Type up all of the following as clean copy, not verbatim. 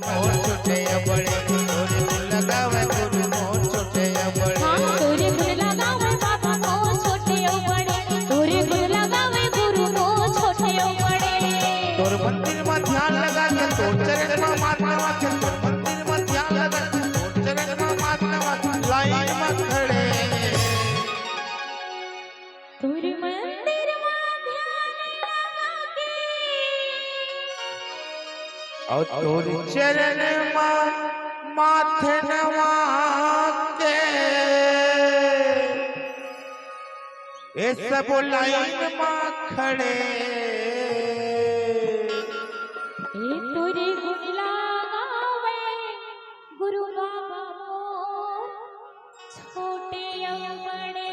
मोर छोटे बड़े तोरे गुण लगावे गुरु मोर छोटे बड़े हाँ तोरे गुण लगावे बाबा मोर छोटे बड़े तोरे गुण लगावे गुरु मोर छोटे बड़े तोर मंदिर में ध्यान लगा के तोर चरण में मानवा के तोर मंदिर में ध्यान लगा के तोर चरण में मानवा लाइन में खड़े तोरे मंदिर में ध्यान लगा के और तोर चरण में माथे नवा के ये सब लाइन में खड़े तोरे गुण लगावे गुरु बाबा मोर छोटे बड़े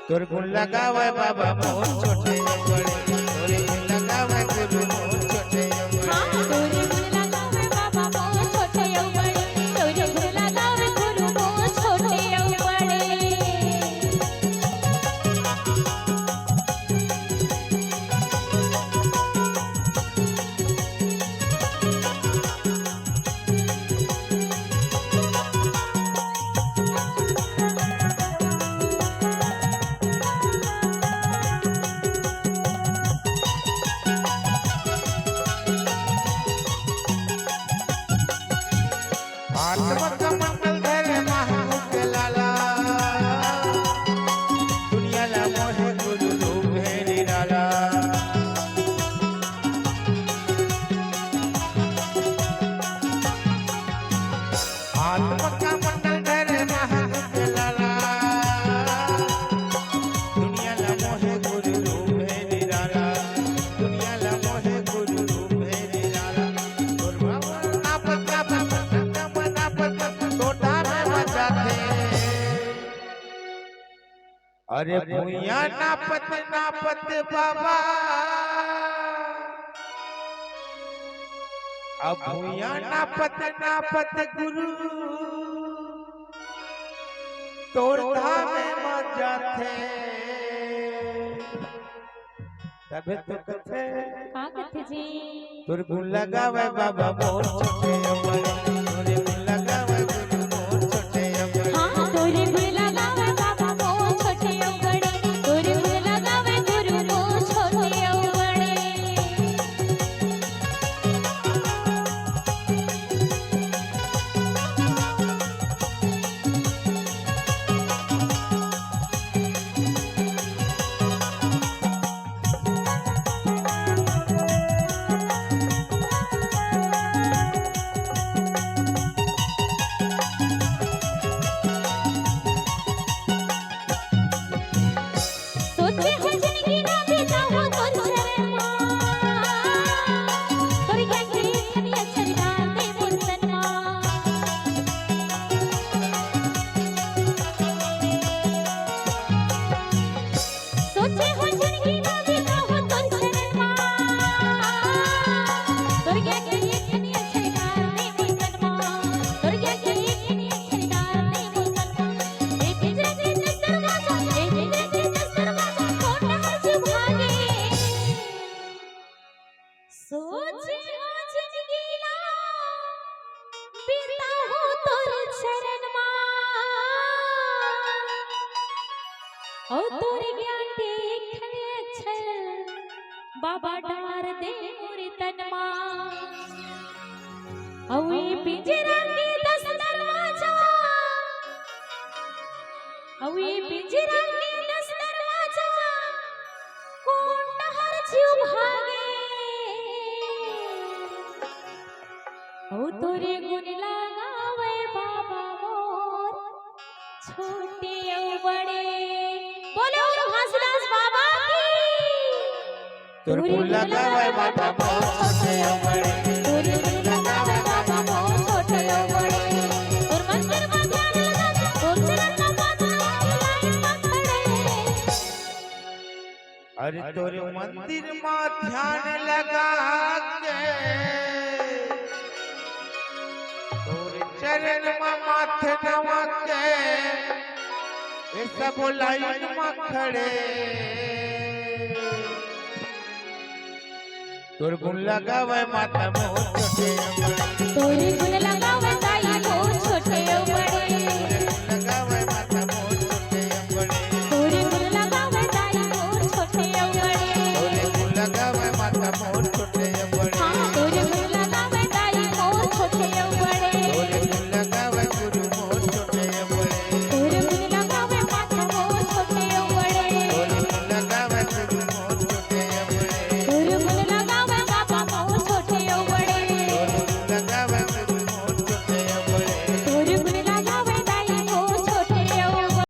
तोर गुण लगावे बाबा मोर छोटे बड़े तोरे गुण लगावे गुरु मोर छोटे हाँ तोरे गुण लगावे बाबा मोर छोटे बड़े तोरे गुण लगावे गुरु मोर छोटे बड़े आत्मक मंगल धरे महामुख के लाला दुनिया ला मोहे गुरु रूप है निराला आत्मक मंगल धरे महामुख के लाला दुनिया ला मोहे गुरु रूप है निराला दुनिया ला मोहे गुरु रूप है निराला तोर बाबा ना पता छोटा में बजाते अरे भूया नापत बाबा अब भूया नापत गुरु तोर धाम में बजाते तबे तो कथे का कथे जी तोर गुण लगावे बाबा मोर छोटे बड़े तोरे गुण लगावे गुरु मोर छोटे बड़े हाँ तोरे गुण लगावे बाबा मोर छोटे बड़े तोरे गुण लगावे गुरु मोर छोटे बड़े सोचे हो जिंदगी ना बिताओ तोर शरण मां तोर ज्ञान के खनी अक्षरदार दे मोर तन मां सोचे हो जिंदगी ना बिताओ तोर शरण मां तोर ज्ञान के खनी अक्षरदार दे मोर तन मां तोर ज्ञान के खनी अक्षरदार दे मोर तन मां ए पिंजरे के दरवाजा ए पिंजरे के दरवाजा कोटा हज भागे सोचे हो जिंदगी ना बिताओ तोर शरण मां ओ तोर ज्ञान के खने अक्षर बाबा डार दे मोर तन मां ओ ए पिंजरा के 10 दरवाजा ओ ए पिंजरा के 10 दरवाजा कोटा हज भागे ओ तोरे गुण लगावे बाबा मोर छोटे बड़े बोलो हंसदास बाबा की तोर गुण लगावे बाबा मोर छोटे बड़े तोरे गुण लगावे बाबा मोर छोटे बड़े तोर मंदिर में ध्यान लगा तोर चरण में माथा लाइन में खड़े अरे तोर मंदिर में ध्यान लगा के तोर चरण में माथे नवा के ये सब लाइन में खड़े तोर गुण लगावे माता मोर छोटे